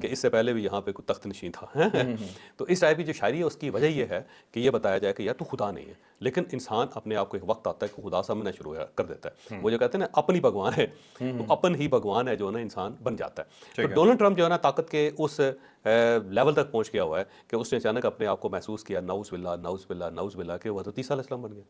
کہ اس سے پہلے بھی یہاں پہ کوئی تخت نشین تھا. تو اس ٹائپ کی جو شاعری ہے اس کی وجہ یہ ہے کہ یہ بتایا جائے کہ یار تو خدا نہیں ہے, لیکن انسان اپنے آپ کو ایک وقت آتا ہے کہ خدا سمجھنا شروع کر دیتا ہے. وہ جو کہتے ہیں نا اپن ہی بھگوان ہے, تو اپن ہی بھگوان ہے جو ہے نا انسان بن جاتا ہے. تو ڈونلڈ ٹرمپ جو ہے نا طاقت کے اس لیول تک پہنچ گیا ہوا ہے کہ اس نے اچانک اپنے آپ کو محسوس کیا نعوذ باللہ نعوذ باللہ نعوذ باللہ کہ وہ حضرت عیسیٰ علیہ السلام بن گیا.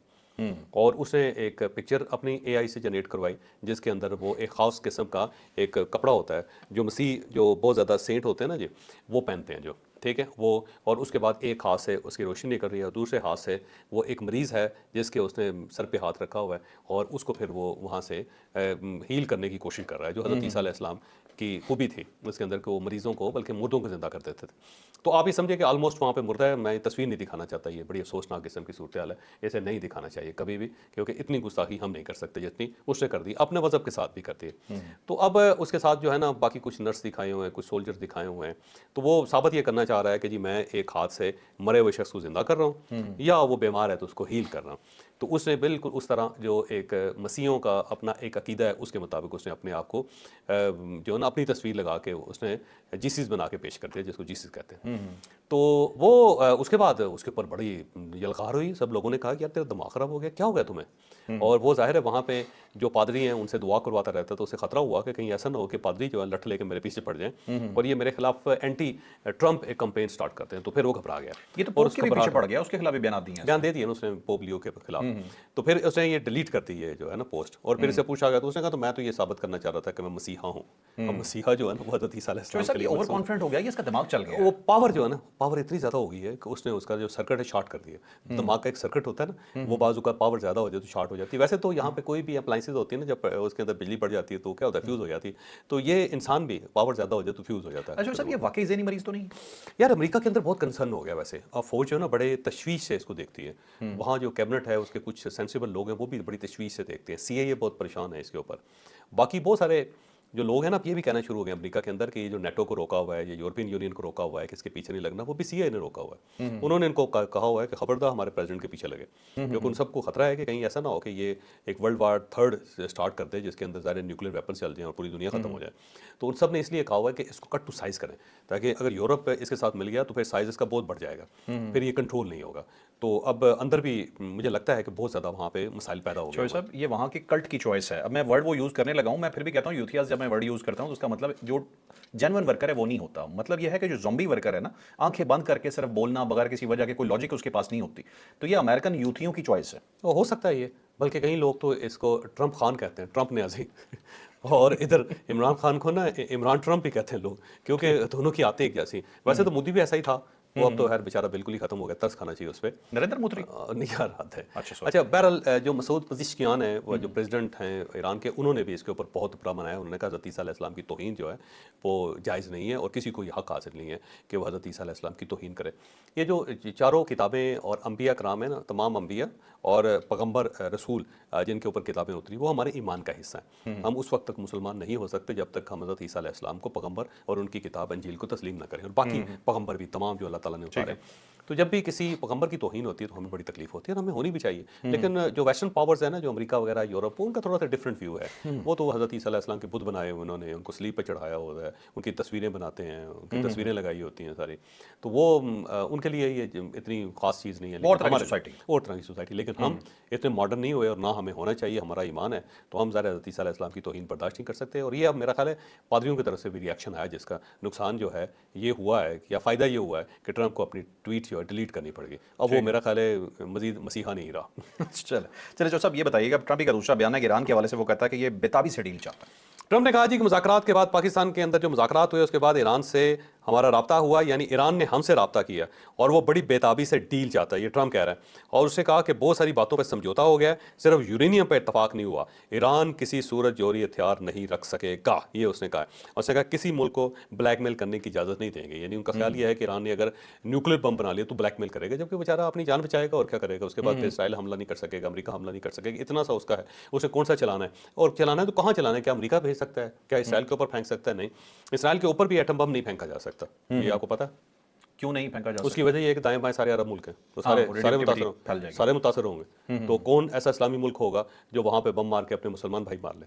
اور اس نے ایک پکچر اپنی اے آئی سے جنریٹ کروائی جس کے اندر وہ ایک خاص قسم کا ایک کپڑا ہوتا ہے جو مسیح جو بہت زیادہ سینٹ ہوتے ہیں نا جی وہ پہنتے ہیں جو, ٹھیک ہے وہ, اور اس کے بعد ایک ہاتھ سے اس کی روشنی کر رہی ہے اور دوسرے ہاتھ سے وہ ایک مریض ہے جس کے اس نے سر پہ ہاتھ رکھا ہوا ہے اور اس کو پھر وہ وہاں سے ہیل کرنے کی کوشش کر رہا ہے, جو حضرت عیسیٰ علیہ السلام کی خوبی تھی اس کے اندر کہ وہ مریضوں کو بلکہ مردوں کو زندہ کر دیتے تھے. تو آپ یہ سمجھے کہ آلموسٹ وہاں پہ مردہ ہے. میں تصویر نہیں دکھانا چاہتا, یہ بڑی افسوسناک قسم کی صورتحال ہے, اسے نہیں دکھانا چاہیے کبھی بھی, کیونکہ اتنی گستاخی ہم نہیں کر سکتے جتنی اس نے کر دی, اپنے مذہب کے ساتھ بھی کرتی ہے. تو اب اس کے ساتھ جو ہے نا باقی کچھ نرس دکھائے ہوئے ہیں, کچھ سولجر دکھائے ہوئے ہیں, تو وہ ثابت یہ کرنا چاہ رہا ہے کہ جی میں ایک ہاتھ سے مرے ہوئے شخص کو زندہ کر رہا ہوں یا وہ بیمار ہے تو اس کو ہیل کر رہا ہوں. تو اس نے بالکل اس طرح جو ایک مسیحوں کا اپنا ایک عقیدہ ہے اس کے مطابق اس نے اپنے آپ کو جو ہے نا اپنی تصویر لگا کے اس نے جیسس بنا کے پیش کر دیا جس کو جیسس کہتے ہیں. تو وہ اس کے بعد اس کے اوپر بڑی یلغار ہوئی, سب لوگوں نے کہا کہ یار تیرا دماغ خراب ہو گیا, کیا ہو گیا تمہیں. اور وہ ظاہر ہے وہاں پہ جو پادری ہیں ان سے دعا کرواتا رہتا ہے, تو اسے خطرہ ہوا کہ کہیں ایسا نہ ہو کہ پادری جو ہے لٹھ لے کے میرے پیچھے پڑ جائیں اور یہ میرے خلاف اینٹی ٹرمپ ایک کمپین سٹارٹ کرتے ہیں. تو پھر وہ گھبرا گیا, یہ تو پوپ کے بھی پیچھے پڑ گیا, اس کے خلاف بھی بیانات دیے ہیں, بیان دے دیے نا اس نے پوپ لیو کے خلاف. تو پھر اس نے یہ ڈیلیٹ کر دی ہے جو ہے نا پوسٹ, اور پھر اسے پوچھا گیا تو اس نے کہا تو میں تو یہ ثابت کرنا چاہ رہا تھا کہ میں مسیحا ہوں. اب مسیحا جو ہے نا وہ حضرت عیسیٰ علیہ السلام کے لیے اوور کانفیڈنٹ ہو گیا, یہ اس کا دماغ چل گیا. وہ پاور جو ہے نا پاور اتنی زیادہ ہو گئی ہے کہ اس نے اس کا جو سرکٹ ہے شارٹ کر دیا. دماغ کا ایک سرکٹ ہوتا ہے نا وہ بعض اوقات پاور زیادہ ہو جائے تو شارٹ ہو جاتی ہے. ویسے تو یہاں پہ کوئی بھی اپلائنسز ہوتی ہے نا جب اس کے اندر بجلی پڑ جاتی ہے تو کیا ہوتا ہے فیوز ہو جاتی ہے. تو یہ انسان بھی پاور زیادہ ہو جائے تو فیوز ہو جاتا ہے. اچھا صاحب یہ واقعی ذہنی مریض تو نہیں یار امریکہ کے اندر بہت کنسرن ہو گیا ویسے. اب فوج جو ہے نا بڑے تشویش سے اس کو دیکھتی ہے, وہاں جو کیبنٹ ہے اس کے کچھ سینسیبل لوگ ہیں وہ بھی بڑی تشویش سے دیکھتے ہیں. سی اے بہت پریشان ہے اس کے اوپر. باقی بہت سارے جو لوگ ہیں نا یہ بھی کہنا شروع ہو گئے امریکہ کے اندر کہ یہ جو نیٹو کو روکا ہوا ہے, یہ یورپین یونین کو روکا ہوا ہے کہ اس کے پیچھے نہیں لگنا, وہ بھی سی آئی نے روکا ہوا ہے. انہوں نے ان کو کہا ہوا ہے کہ خبردار ہمارے پریزیڈنٹ کے پیچھے لگے, کیونکہ ان سب کو خطرہ ہے کہ کہیں ایسا نہ ہو کہ یہ ایک ورلڈ وار 3 اسٹارٹ کر دے جس کے اندر ظاہر نیوکلیر ویپنس چل جائیں اور پوری دنیا ختم ہو جائے. تو ان سب نے اس لیے کہا ہوا ہے کہ اس کو کٹ ٹو سائز کریں تاکہ اگر یورپ اس کے ساتھ مل گیا تو پھر سائز اس کا بہت بڑھ جائے گا, پھر یہ کنٹرول نہیں ہوگا. تو اب اندر بھی مجھے لگتا ہے کہ بہت زیادہ وہاں پہ مسائل پیدا ہو گئے. صاحب یہ وہاں کی کلٹ کی چوائس ہے. اب میں ورڈ وہ یوز کرنے لگا ہوں, میں پھر بھی کہتا ہوں یوتھیاز جب میں ورڈ یوز کرتا ہوں تو اس کا مطلب جو جینون ورکر ہے وہ نہیں ہوتا. مطلب یہ ہے کہ جو زومبی ورکر ہے نا, آنکھیں بند کر کے صرف بولنا بغیر کسی وجہ کے, کوئی لاجک اس کے پاس نہیں ہوتی. تو یہ امریکن یوتھیوں کی چوائس ہے. ہو سکتا ہے یہ, بلکہ کئی لوگ تو اس کو ٹرمپ خان کہتے ہیں, ٹرمپ نیازی. اور ادھر عمران خان کو نا عمران ٹرمپ ہی کہتے ہیں لوگ, کیونکہ دونوں کی آتے ایک جیسی. ویسے تو مودی بھی ایسا ہی تھا, وہ اب تو خیر بیچارہ بالکل ہی ختم ہو گیا, ترس کھانا چاہیے اس پہ. نریندر مودی نہیں یار حد ہے. اچھا بہرحال جو مسعود پزشکیان ہیں وہ جو پریزیڈنٹ ہیں ایران کے, انہوں نے بھی اس کے اوپر بہت برا منایا. انہوں نے کہا حضرت عیسیٰ علیہ السلام کی توہین جو ہے وہ جائز نہیں ہے اور کسی کو یہ حق حاصل نہیں ہے کہ وہ حضرت عیسیٰ علیہ السلام کی توہین کرے. یہ جو چاروں کتابیں اور انبیاء کرام ہیں نا, تمام انبیاء اور پیغمبر رسول جن کے اوپر کتابیں اتری, وہ ہمارے ایمان کا حصہ ہیں. ہم اس وقت تک مسلمان نہیں ہو سکتے جب تک ہم حضرت عیسیٰ علیہ السلام کو پیغمبر اور ان کی کتاب انجیل کو تسلیم نہ کریں, اور باقی پیغمبر بھی تمام جو اللہ تعالیٰ نے اتارے. تو جب بھی کسی پیغمبر کی توہین ہوتی ہے تو ہمیں بڑی تکلیف ہوتی ہے, اور ہمیں ہونی بھی چاہیے. لیکن جو ویسٹرن پاورز ہیں نا, جو امریکہ وغیرہ یورپ, ان کا تھوڑا سا ڈفرینٹ ویو ہے. وہ تو حضرت عیسیٰ علیہ السلام کے بت بنائے ہوئے, انہوں نے ان کو سلیب پہ چڑھایا ہوتا ہے, ان کی تصویریں بناتے ہیں, ان کی تصویریں لگائی ہوتی ہیں ساری. تو وہ ان کے لیے یہ اتنی خاص چیز نہیں ہے, اور طرح کی سوسائٹی. لیکن ہم اتنے ماڈرن نہیں ہوئے اور نہ ہمیں ہونا چاہیے, ہمارا ایمان ہے, تو ہم ظاہر حضرت عیسیٰ علیہ السلام کی توہین برداشت نہیں کر سکتے. اور یہ اب میرا خیال ہے پادریوں کی طرف سے بھی ریئیکشن آیا, جس کا نقصان جو ہے یہ ہوا ہے, یا فائدہ یہ ہوا ہے کہ ٹرمپ کو اپنی ٹویٹ جو ہے ڈیلیٹ کرنی پڑ گئی. اب وہ میرا خیال ہے مزید مسیحا نہیں رہا. چلے صاحب یہ بتائیے گا, ٹرمپ کا دوسرا بیان ہے کہ ایران کے حوالے سے وہ کہتا ہے کہ یہ بےتابی سے ڈیل چاہتا ہے. ٹرمپ نے کہا جی کہ مذاکرات کے بعد پاکستان کے اندر جو مذاکرات ہوئے اس کے بعد ایران سے ہمارا رابطہ ہوا, یعنی ایران نے ہم سے رابطہ کیا اور وہ بڑی بےتابی سے ڈیل چاہتا ہے, یہ ٹرمپ کہہ رہا ہے. اور اس نے کہا کہ بہت ساری باتوں پہ سمجھوتا ہو گیا ہے, صرف یورینیم پہ اتفاق نہیں ہوا. ایران کسی صورت جوہری ہتھیار نہیں رکھ سکے گا, یہ اس نے کہا. اور اس نے کہا کسی ملک کو بلیک میل کرنے کی اجازت نہیں دیں گے. یعنی ان کا خیال یہ ہے کہ ایران نے اگر نیوکلیر بم بنا لیا تو بلیک میل کرے گا, جبکہ بیچارہ اپنی جان بچائے گا اور کیا کرے گا. اس کے بعد پھر اسرائیل حملہ نہیں کر سکے گا, امریکہ حملہ نہیں کر سکے گا, اتنا سا اس کا ہے. اسے کون سا چلانا ہے, اور چلانا ہے تو کہاں چلانا ہے, کیا امریکہ بھیج سکتا ہے, کیا اسرائیل کے اوپر پھینک سکتا ہے؟ نہیں, اسرائیل کے اوپر بھی ایٹم بم نہیں پھینکا جا سکتا. یہ آپ کو پتا ہے کیوں نہیں پھینکا جا سکتا؟ اس کی وجہ یہ ہے کہ دائیں بائیں سارے عرب ملک ہیں, تو سارے متاثر ہوں گے. تو کون ایسا اسلامی ملک ہوگا جو وہاں پہ بم مار کے اپنے مسلمان بھائی مار لے؟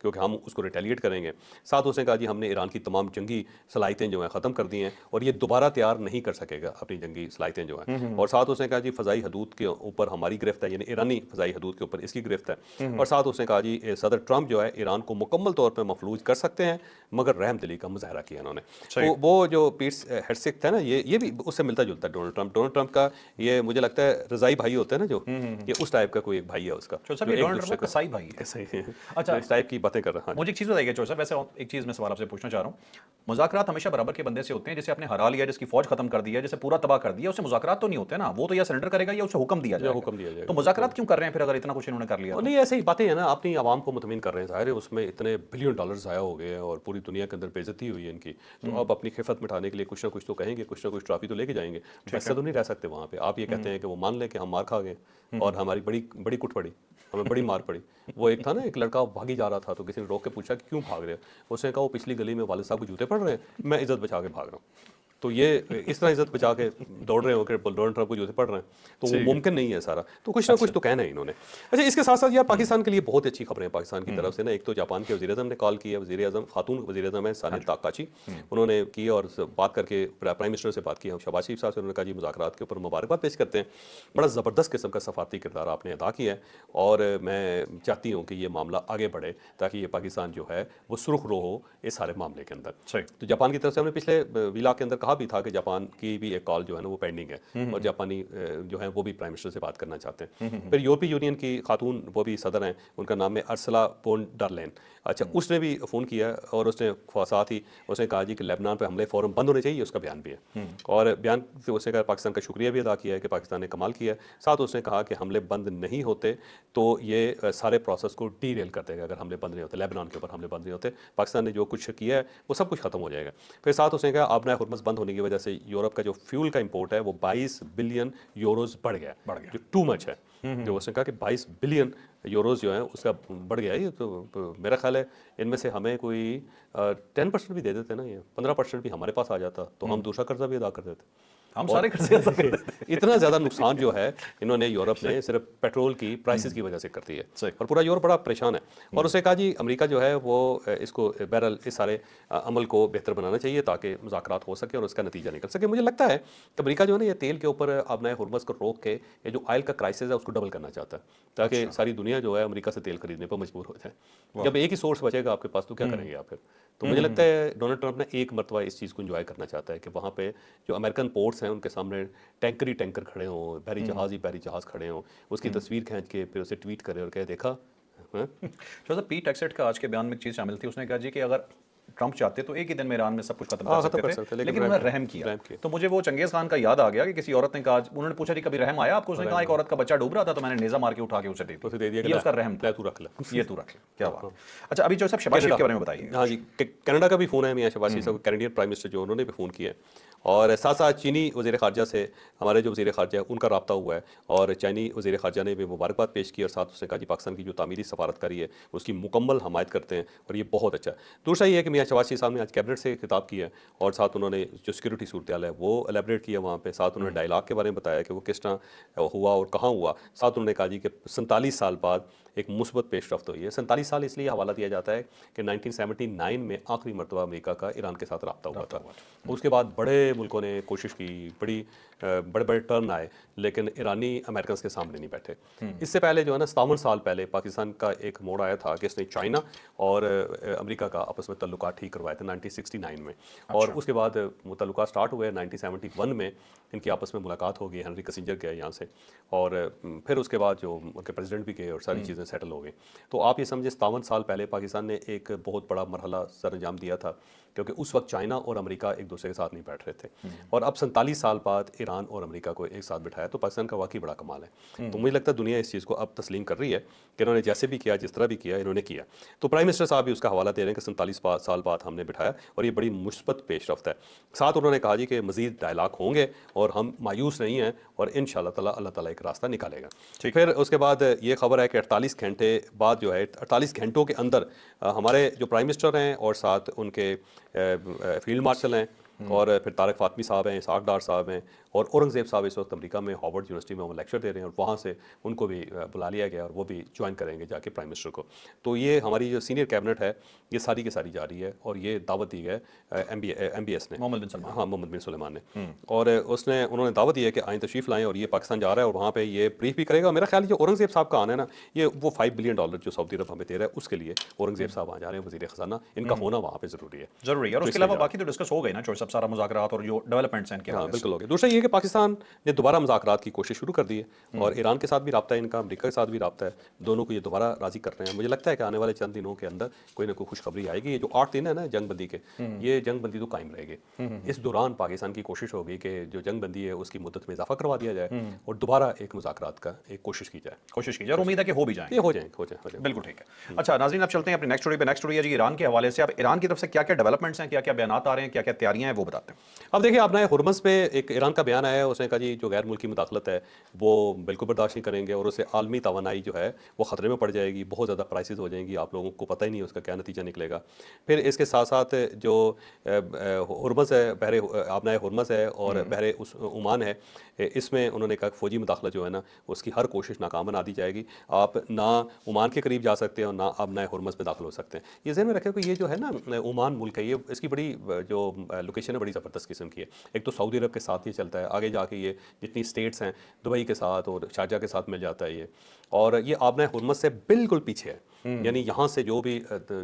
کیونکہ ہم اس کو ریٹیلیٹ کریں گے. ساتھ اس نے کہا جی ہم نے ایران کی تمام جنگی صلاحیتیں جو ہیں ختم کر دی ہیں اور یہ دوبارہ تیار نہیں کر سکے گا اپنی جنگی صلاحیتیں جو ہیں. اور ساتھ اس نے کہا جی فضائی حدود کے اوپر ہماری گرفت ہے, یعنی ایرانی فضائی حدود کے اوپر اس کی گرفت ہے. اور ساتھ اس نے کہا جی صدر ٹرمپ جو ہے ایران کو مکمل طور پہ مفلوج کر سکتے ہیں مگر رحم دلی کا مظاہرہ کیا انہوں نے. وہ جو پیٹس ہیڈسک تھا نا یہ بھی اس سے ملتا جلتا ہے ڈونلڈ ٹرمپ کا. یہ مجھے لگتا ہے رضائی بھائی ہوتے ہیں نا جو, یہ اس ٹائپ کا کوئی ایک بھائی ہے اس کا, ڈونلڈ ٹرمپ کا صحیح بھائی ہے. اچھا اس ٹائپ کی باتیں کر رہا ہوں. مجھے ایک چیز بتائیے چور صاحب, ویسے ایک چیز میں سوال آپ سے پوچھنا چاہ رہا ہوں, مذاکرات ہمیشہ برابر کے بندے سے ہوتے ہیں, جسے آپ نے ہرا لیا, جس کی فوج ختم کر دی ہے, جسے پورا تباہ کر دیا, اسے مذاکرات تو نہیں ہوتے نا, وہ تو یا سرنڈر کرے گا یا اسے حکم دیا جائے گا. تو مذاکرات کیوں کر رہے ہیں پھر اگر اتنا کچھ انہوں نے کر لیا؟ نہیں ایسے ہی باتیں ہیں نا, اپنی عوام کو مطمئن کر رہے ہیں. ظاہر ہے اس میں اتنے بلین ڈالر ضائع ہو گئے ہیں اور پوری دنیا کے اندر بے عزتی ہوئی ہے ان کی, تو اب اپنی خفت مٹانے کے لیے کچھ نہ کچھ تو کہیں گے, کچھ نہ کچھ ٹرافی تو لے کے جائیں گے. ایسا تو نہیں رہ سکتے وہاں پہ. آپ یہ کہتے ہیں کہ وہ مان لیں کہ ہم مار کھا گئے اور ہماری بڑی کٹ پڑی, ہمیں بڑی مار پڑی. وہ ایک تھا نا, ایک لڑکا بھاگی جا رہا تھا تو کسی نے روک کے پوچھا کہ کیوں بھاگ رہے ہو؟ اس نے کہا وہ پچھلی گلی میں والد صاحب کو جوتے پڑ رہے ہیں, میں عزت بچا کے بھاگ رہا ہوں. تو یہ اس طرح عزت بچا کے دوڑ رہے ہو کہ ڈونلڈ ٹرمپ کو جوتے پڑ رہے ہیں, تو وہ ممکن نہیں ہے سارا. تو کچھ نہ کچھ تو کہنا ہے انہوں نے. اچھا اس کے ساتھ ساتھ یار پاکستان کے لیے بہت اچھی خبریں ہیں پاکستان کی طرف سے نا. ایک تو جاپان کے وزیر اعظم نے کال کی ہے, وزیر اعظم خاتون وزیر اعظم ہے سانحہ تاکاچی, انہوں نے کی اور بات کر کے پرائم منسٹر سے بات کی, شہباز شریف صاحب سے. انہوں نے کہا جی مذاکرات کے اوپر مبارکباد پیش کرتے ہیں, بڑا زبردست قسم کا سفارتی کردار آپ نے ادا کیا ہے اور میں چاہتی ہوں کہ یہ معاملہ آگے بڑھے تاکہ یہ پاکستان جو ہے وہ سرخ رو ہو اس سارے معاملے کے اندر. تو جاپان کی طرف سے ہم نے پچھلے ویلا کے اندر کہا بھی تھا کہ جاپان کی بھی ایک کال جو ہے نا وہ پینڈنگ ہے اور جاپانی جو ہیں وہ بھی پرائم منسٹر سے بات کرنا چاہتے ہیں. پھر یورپی یونین کی خاتون وہ بھی صدر ہیں, ان کا نام ہے ارسلا فون ڈر لین. اچھا اس نے بھی فون کیا اور اس نے ساتھ ہی اس نے کہا جی کہ لیبنان پہ حملے فوراً بند ہونے چاہیے, اس کا بیان بھی ہے. اور بیان سے اس نے کہا پاکستان کا شکریہ بھی ادا کیا ہے کہ پاکستان نے کمال کیا ہے. ساتھ اس نے کہا کہ حملے بند نہیں ہوتے تو یہ سارے پروسیس کو ڈی ریل کر دے گا. اگر حملے بند نہیں ہوتے, لیبنان کے اوپر حملے بند نہیں ہوتے, پاکستان نے جو کچھ کیا ہے وہ سب کچھ ختم ہو جائے گا. پھر ساتھ اس نے کہا آبنائے ہرمز بند ہونے کی وجہ سے یورپ کا جو فیول کا امپورٹ ہے وہ 22 بلین یوروز بڑھ گیا, جو ٹو مچ ہے. جو اس نے کہا کہ 22 بلین یوروز جو ہیں اس کا بڑھ گیا ہے. یہ تو میرا خیال ہے ان میں سے ہمیں کوئی 10% بھی دے دیتے نا, یہ 15% بھی ہمارے پاس آ جاتا تو ہم دوسرا قرضہ بھی ادا کر دیتے. ہم سارے قرضے ادا کر دیتے. اتنا زیادہ نقصان جو ہے انہوں نے یورپ نے صرف پیٹرول کی پرائسز کی وجہ سے کر دی ہے اور پورا یورپ بڑا پریشان ہے. اور اسے کہا جی امریکہ جو ہے وہ اس کو بہرحال اس سارے عمل کو بہتر بنانا چاہیے تاکہ مذاکرات ہو سکے اور اس کا نتیجہ نکل سکے. مجھے لگتا ہے کہ امریکہ جو ہے نا یہ تیل کے اوپر آبنائے ہرمز کو روک کے یہ جو آئل کا کرائسس ہے اس کو ڈبل کرنا چاہتا ہے تاکہ ساری دنیا جو ہے امریکہ سے تیل خریدنے پر مجبور ہو جائے. جب ایک ہی سورس بچے گا آپ کے پاس تو کیا کریں گے آپ پھر؟ تو مجھے لگتا ہے ڈونلڈ ٹرمپ نے ایک مرتبہ اس چیز کو انجوائے کرنا چاہتا ہے کہ وہاں پہ جو امریکن پورٹس ہیں ان کے سامنے ٹینکر کھڑے ہوں, بحری جہاز کھڑے ہوں, اس کی تصویر کھینچ کے پھر اسے ٹویٹ کرے اور کہے دیکھا. پیٹ ایکسٹ کا آج کے بیان میں ایک چیز شامل تھی, اس نے کہا جی کہ اگر ٹرمپ چاہتے تو ایک ہی دن میں ایران میں سب کچھ ختم کر سکتے تھے, لیکن انہوں نے رحم کیا. تو مجھے وہ چنگیز خان کا یاد آ گیا کہ کسی عورت نے کہا, انہوں نے پوچھا جی کبھی رحم آیا آپ کو؟ اس نے کہا ایک عورت کا بچہ ڈوب رہا تھا تو میں نے نیزہ مار کے اٹھا کے اسے دے دیا, یہ اس کا رحم تھا. تو رکھ لے, یہ تو رکھ لے. کیا بات. اچھا ابھی جو صاحب شہباز شریف کے بارے میں بتائیے. ہاں جی, کینیڈا کا بھی فون ہے میاں شہباز شریف صاحب, کینیڈین پرائم منسٹر جو انہوں نے بھی فون کیا ہے. اور ساتھ ساتھ چینی وزیر خارجہ سے ہمارے جو وزیر خارجہ ہے ان کا رابطہ ہوا ہے اور چینی وزیر خارجہ نے بھی مبارکباد پیش کی اور ساتھ اس نے کہا جی پاکستان کی جو تعمیری سفارتکاری ہے اس کی مکمل حمایت کرتے ہیں اور یہ بہت اچھا ہے. دوسرا یہ ہے کہ میاں شہباز شریف صاحب نے آج کیبنٹ سے خطاب کیا اور ساتھ انہوں نے جو سیکورٹی صورتحال ہے وہ الیبریٹ کیا وہاں پہ. ساتھ انہوں نے ڈائلاگ کے بارے میں بتایا کہ وہ کس طرح ہوا اور کہاں ہوا. ساتھ انہوں نے کہا جی کہ 47 سال بعد ایک مثبت پیش رفت ہوئی ہے. 47 سال اس لیے حوالہ دیا جاتا ہے کہ 1979 میں آخری مرتبہ امریکہ کا ایران کے ساتھ رابطہ ہوا تھا. اس کے بعد بڑے ملکوں نے کوشش کی, بڑے ٹرن آئے, لیکن ایرانی امریکنز کے سامنے نہیں بیٹھے. اس سے پہلے جو ہے نا 57 سال پہلے پاکستان کا ایک موڑ آیا تھا کہ اس نے چائنا اور امریکہ کا آپس میں تعلقات ٹھیک کروائے تھے 1969 میں. اور اس کے بعد وہ تعلقات سٹارٹ ہوئے 1971 میں, ان کی آپس میں ملاقات ہو گئی, ہنری کسنجر گئے یہاں سے اور پھر اس کے بعد جو ان کے پریزیڈنٹ بھی گئے اور ساری چیزیں سیٹل ہو گئی. تو آپ یہ سمجھے 57 سال پہلے پاکستان نے ایک بہت بڑا مرحلہ سر انجام دیا تھا کیونکہ اس وقت چائنا اور امریکہ ایک دوسرے کے ساتھ نہیں بیٹھ رہے تھے. اور اب 47 سال بعد ایران اور امریکہ کو ایک ساتھ بٹھایا تو پاکستان کا واقعی بڑا کمال ہے. تو مجھے لگتا ہے دنیا اس چیز کو اب تسلیم کر رہی ہے کہ انہوں نے جیسے بھی کیا, جس طرح بھی کیا, انہوں نے کیا. تو پرائم منسٹر صاحب بھی اس کا حوالہ دے رہے ہیں کہ 47 سال بعد ہم نے بٹھایا اور یہ بڑی مثبت پیش رفت ہے. ساتھ انہوں نے کہا جی کہ مزید ڈائلاگ ہوں گے اور ہم مایوس نہیں ہیں اور ان شاء اللہ تعالیٰ ایک راستہ نکالے گا. پھر اس کے بعد یہ خبر ہے کہ 48 گھنٹے بعد جو ہے 48 گھنٹوں کے اندر ہمارے جو پرائم منسٹر ہیں اور ساتھ ان کے فیلڈ مارشل ہیں اور پھر طارق فاطمی صاحب ہیں، اسحاق ڈار صاحب ہیں، اور اورنگزیب صاحب اس وقت امریکہ میں ہارورڈ یونیورسٹی میں وہ لیکچر دے رہے ہیں، اور وہاں سے ان کو بھی بلا لیا گیا اور وہ بھی جوائن کریں گے جا کے پرائم منسٹر کو. تو یہ ہماری جو سینئر کیبنٹ ہے یہ ساری کی ساری جا رہی ہے، اور یہ دعوت دی ہے ایم بی ایس نے، محمد بن سلمان. ہاں محمد بن سلیمان نے، اور انہوں نے دعوت دی ہے کہ آئیں تشریف لائیں، اور یہ پاکستان جا رہا ہے اور وہاں پہ یہ بریف بھی کرے گا. میرا خیال ہے جو اورنگزیب صاحب کا آنا ہے نا، یہ وہ $5 بلین جو سعودی عرب ہمیں دے رہا ہے اس کے لیے اورنگزیب صاحب آ جا رہے ہیں، وزیر خزانہ، ان کا ہونا وہاں پہ ضروری ہے. ضروری ہے. اور اس کے علاوہ باقی تو ڈسکس ہو گئے نا، جو سب سارا مذاکرات اور جو ڈیولپمنٹس ہیں ان کے ہاں حوالے سے. بالکل ہو گیا. دوسرا یہ کہ پاکستان نے دوبارہ مذاکرات کی کوشش شروع کر دی ہے، اور ایران کے ساتھ بھی رابطہ ہے ان کا، امریکہ کے ساتھ بھی رابطہ ہے، دونوں کو یہ دوبارہ راضی کر رہے ہیں. مجھے لگتا ہے کہ آنے والے چند دنوں کے اندر کوئی نہ کوئی خوشخبری آئے گی. یہ جو 8 دن ہے نا جنگ بندی کے، یہ جنگ بندی تو قائم رہے گی. اس دوران پاکستان کی کوشش ہوگی کہ جو جنگ بندی ہے اس کی مدت میں اضافہ کروا دیا جائے اور دوبارہ ایک مذاکرات کا ایک کوشش کی جائے اور امید ہے کہ ہو بھی جائیں. یہ ہو جائیں. بالکل ٹھیک ہے. اچھا ناظرین، اب چلتے ہیں اپنی نیکسٹ اسٹوری پہ. نیکسٹ اسٹوری ہے جی ایران کے حوالے سے. اب ایران کی طرف سے کیا کیا ڈیولپمنٹس ہیں، کیا کیا بیانات آ رہے ہیں، کیا کیا تیاریاں ہیں، وہ بتاتے ہیں. اب دیکھیں، آپ نے ہرمز پہ ایک ایران کا بیان آیا ہے. اس نے کہا جی جو غیر ملکی مداخلت ہے وہ بالکل برداشت نہیں کریں گے، اور اسے عالمی توانائی جو ہے وہ خطرے میں پڑ جائے گی، بہت زیادہ پرائسز ہو جائیں گی، آپ لوگوں کو پتہ ہی نہیں اس کا کیا نتیجہ نکلے گا. پھر اس کے ساتھ ساتھ جو ہرمز ہے، بحر آبنائے ہرمز ہے اور بحر عمان ہے، اس میں انہوں نے کہا کہ فوجی مداخلت جو ہے نا اس کی ہر کوشش ناکام بنا دی جائے گی. آپ نہ عمان کے قریب جا سکتے ہیں اور نہ آبنائے ہرمز میں داخل ہو سکتے ہیں. یہ ذہن میں رکھیں کہ یہ جو ہے نا عمان ملک ہے، یہ اس کی بڑی جو لوکیشن ہے بڑی زبردست قسم کی ہے. ایک تو سعودی عرب کے ساتھ یہ چلتا ہے، آگے جا کے یہ جتنی اسٹیٹس ہیں دبئی کے ساتھ اور شارجہ کے ساتھ مل جاتا ہے یہ، اور یہ آبنائے ہرمز سے بالکل پیچھے ہے. یعنی یہاں سے جو بھی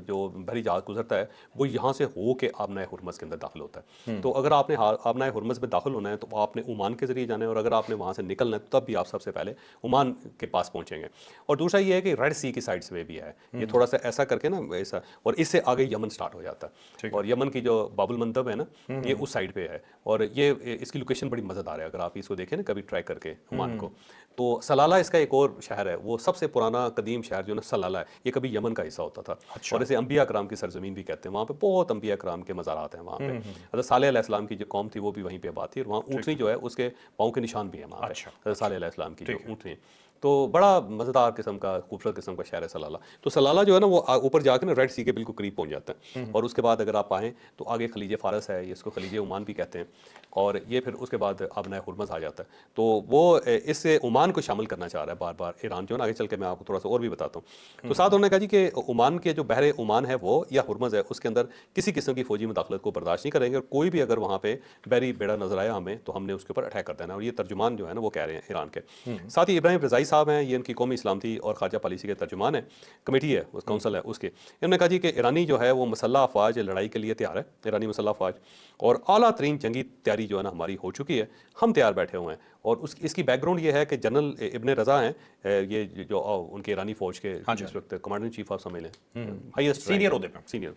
جو بحری جہاز گزرتا ہے وہ یہاں سے ہو کے آبنائے ہرمز کے اندر داخل ہوتا ہے. تو اگر آپ نے آبنائے ہرمز میں داخل ہونا ہے تو آپ نے عمان کے ذریعے جانا ہے، اور اگر آپ نے وہاں سے نکلنا ہے تو تب بھی آپ سب سے پہلے عمان کے پاس پہنچیں گے. اور دوسرا یہ ہے کہ ریڈ سی کی سائڈ سے بھی ہے، یہ تھوڑا سا ایسا کر کے نا ایسا، اور اس سے آگے یمن سٹارٹ ہو جاتا ہے. اور یمن کی جو باب المندب ہے نا یہ اس سائڈ پہ ہے، اور یہ اس کی لوکیشن بڑی مزیدار ہے. اگر آپ اس کو دیکھیں نا کبھی ٹرائی کر کے عمان کو، تو سلالہ اس کا ایک اور شہر ہے، وہ سب سے پرانا قدیم شہر جو نا سلالہ ہے، یہ کبھی یمن کا حصہ ہوتا تھا. اور اسے انبیاء کرام کی سرزمین بھی کہتے ہیں. وہاں پہ بہت انبیاء کرام کے مزارات ہیں وہاں پہ. حضرت صالح علیہ السلام کی جو قوم تھی وہ بھی وہیں پہ آباد تھی، اور وہاں اونٹنی جو ہے اس کے پاؤں کے نشان بھی ہیں وہاں پہ. حضرت صالح علیہ السلام کی جو اونٹنی، تو بڑا مزیدار قسم کا خوبصورت قسم کا شہر ہے سلالہ. تو سلالہ جو ہے نا وہ اوپر جا کے نا ریڈ سی کے بالکل قریب پہنچ جاتا ہے. اور اس کے بعد اگر آپ آئیں تو آگے خلیج فارس ہے، اس کو خلیج عمان بھی کہتے ہیں، اور یہ پھر اس کے بعد آبنائے ہرمز آ جاتا ہے. تو وہ اس سے عمان کو شامل کرنا چاہ رہا ہے بار بار ایران جو ہے نا. آگے چل کے میں آپ کو تھوڑا سا اور بھی بتاتا ہوں. تو ساتھ انہوں نے کہا جی کہ عمان کے جو بحر عمان ہے وہ یا ہرمز ہے اس کے اندر کسی قسم کی فوجی مداخلت کو برداشت نہیں کریں گے، اور کوئی بھی اگر وہاں پہ بحری بیڑا نظر آیا ہمیں تو ہم نے اس کے اوپر اٹیک کر دینا. اور یہ ترجمان جو ہے نا وہ کہہ رہے ہیں ایران کے. ساتھ ہی ابراہیم رضائی صاحب ہیں، یہ ان کی قومی سلامتی اور خارجہ پالیسی کے ترجمان ہیں، کمیٹی ہے اس کونسل ہے اس کے. انہوں نے کہا جی کہ ایرانی جو ہے وہ مسلح افواج لڑائی کے لیے تیار ہے، ایرانی مسلح افواج، اور اعلیٰ ترین جنگی تیاری جو ہے نا ہماری ہو چکی ہے، ہم تیار بیٹھے ہوئے ہیں. اور اس کی بیک گراؤنڈ یہ ہے کہ جنرل ابن رضا ہیں، یہ جو ان کے ایرانی فوج کے اس وقت کمانڈر ان چیف آپ سمجھ لیں، ہائیسٹ سینئر عہدے پہ سینئر.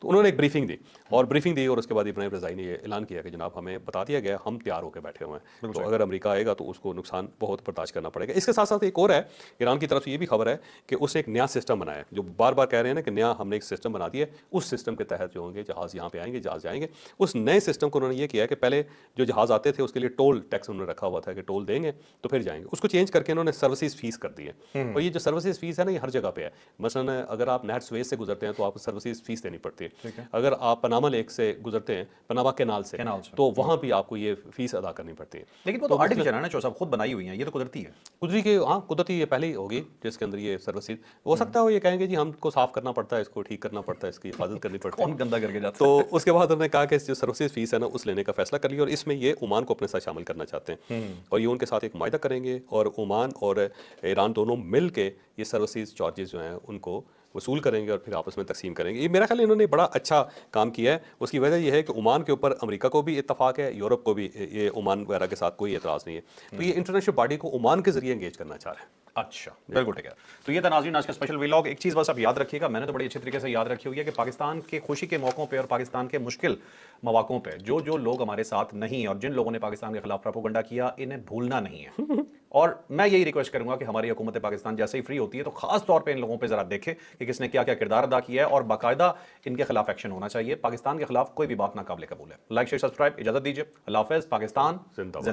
تو انہوں نے ایک بریفنگ دی اور اس کے بعد ابراہیم رضائی نے یہ اعلان کیا کہ جناب ہمیں بتا دیا گیا ہم تیار ہو کے بیٹھے ہوئے ہیں. تو اگر امریکہ آئے گا تو اس کو نقصان بہت برداشت کرنا پڑے گا. اس کے ساتھ ساتھ ایک اور ہے، ایران کی طرف سے یہ بھی خبر ہے کہ اس نے ایک نیا سسٹم بنایا ہے، جو بار بار کہہ رہے ہیں نا کہ نیا ہم نے ایک سسٹم بنا دیا ہے. اس سسٹم کے تحت جو ہوں گے جہاز یہاں پہ آئیں گے، جہاز جائیں گے. اس نئے سسٹم کو انہوں نے یہ کیا ہے کہ پہلے جو جہاز آتے تھے اس کے لیے ٹول ٹیکس انہوں نے رکھا ہوا تھا کہ ٹول دیں گے تو پھر جائیں گے. اس کو چینج کر کے انہوں نے سروسز فیس کر دی ہے. اور یہ جو سروسز فیس ہے نا یہ ہر جگہ پہ ہے. مثلا اگر آپ نہر سویز سے گزرتے ہیں تو آپ کو سروسز فیس دینی پڑتی ہے. اگر آپ پناما لیک سے گزرتے ہیں، پناما کینال سے، تو وہاں بھی آپ کو یہ فیس ادا کرنی پڑتی ہے. لیکن وہ تو آرٹیفیشل ہے نا، جو صاحب خود بنائی ہوئی ہیں، یہ تو قدرتی ہے. قدرتی کے ہاں قدرتی یہ پہلے ہی ہوگی جس کے اندر یہ سروسز ہو سکتا ہے. وہ یہ کہیں گے جی ہم کو صاف کرنا پڑتا ہے، اس کو ٹھیک کرنا پڑتا ہے، اس کی حفاظت کرنی پڑتی ہے. کون گندا کر کے جاتا ہے؟ تو اس کے بعد انہوں نے کہا کہ جو سروسز فیس ہے نا اس لینے کا فیصلہ کر لیا، اور اس میں یہ عمان کو اپنے ساتھ شامل کرنا چاہتے ہیں. اور یہ ان کے ساتھ ایک معاہدہ کریں گے، اور عمان اور ایران دونوں مل کے یہ سروسز چارجز جو ہیں ان کو وصول کریں گے اور پھر آپس میں تقسیم کریں گے. یہ میرا خیال ہے انہوں نے بڑا اچھا کام کیا ہے. اس کی وجہ یہ ہے کہ عمان کے اوپر امریکہ کو بھی اتفاق ہے، یورپ کو بھی، یہ عمان وغیرہ کے ساتھ کوئی اعتراض نہیں ہے. تو یہ انٹرنیشنل باڈی کو عمان کے ذریعے انگیج کرنا چاہ رہے ہیں. اچھا بالکل ٹھیک ہے. تو یہ تھا ناظرین آج کا اسپیشل ویلاگ. ایک چیز بس آپ یاد رکھیے گا، میں نے تو بڑی اچھی طریقے سے یاد رکھی ہوئی ہے کہ پاکستان کے خوشی کے موقعوں پہ اور پاکستان کے مشکل مواقعوں پہ جو لوگ ہمارے ساتھ نہیں اور جن لوگوں نے پاکستان کے خلاف پروپیگنڈا کیا، انہیں بھولنا نہیں ہے. اور میں یہی ریکویسٹ کروں گا کہ ہماری حکومت پاکستان جیسے ہی فری ہوتی ہے تو خاص طور پہ ان لوگوں پہ ذرا دیکھے کہ کس نے کیا کیا کردار ادا کیا ہے، اور باقاعدہ ان کے خلاف ایکشن ہونا چاہیے. پاکستان کے خلاف کوئی بھی بات ناقابل قبول ہے. Like share subscribe. اجازت دیجیے. اللہ حافظ. پاکستان زندہ باد.